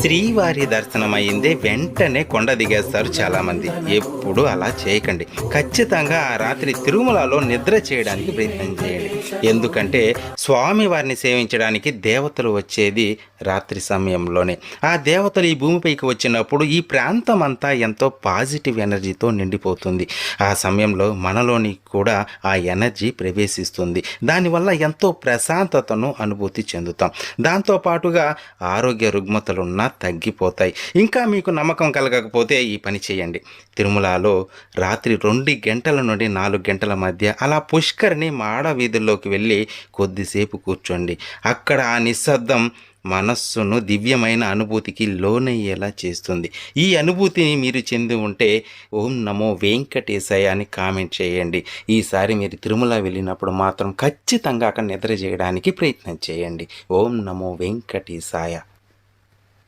శ్రీవారి దర్శనమైందే వెంటనే కొండ దిగేస్తారు చాలామంది. ఎప్పుడు అలా చేయకండి. ఖచ్చితంగా ఆ రాత్రి తిరుమలలో నిద్ర చేయడానికి ప్రయత్నం చేయండి. ఎందుకంటే స్వామివారిని సేవించడానికి దేవతలు వచ్చేది రాత్రి సమయంలోనే. ఆ దేవతలు ఈ భూమిపైకి వచ్చినప్పుడు ఈ ప్రాంతం అంతా ఎంతో పాజిటివ్ ఎనర్జీతో నిండిపోతుంది. ఆ సమయంలో మనలోని కూడా ఆ ఎనర్జీ ప్రవేశిస్తుంది. దానివల్ల ఎంతో ప్రశాంతతను అనుభూతి చెందుతాం. దాంతోపాటుగా ఆరోగ్య రుగ్మతలున్నా తగ్గిపోతాయి. ఇంకా మీకు నమ్మకం కలగకపోతే ఈ పని చేయండి. తిరుమలలో రాత్రి 2 గంటల నుండి 4 గంటల మధ్య అలా పుష్కరిణి మాడ వీధుల్లోకి వెళ్ళి కొద్దిసేపు కూర్చోండి. అక్కడ ఆ నిశ్శబ్దం మనస్సును దివ్యమైన అనుభూతికి లోనయ్యేలా చేస్తుంది. ఈ అనుభూతిని మీరు చెంది ఉంటే ఓం నమో వెంకటేశాయ అని కామెంట్ చేయండి. ఈసారి మీరు తిరుమల వెళ్ళినప్పుడు మాత్రం ఖచ్చితంగా అక్కడ నిద్ర చేయడానికి ప్రయత్నం చేయండి. ఓం నమో వెంకటేశాయ.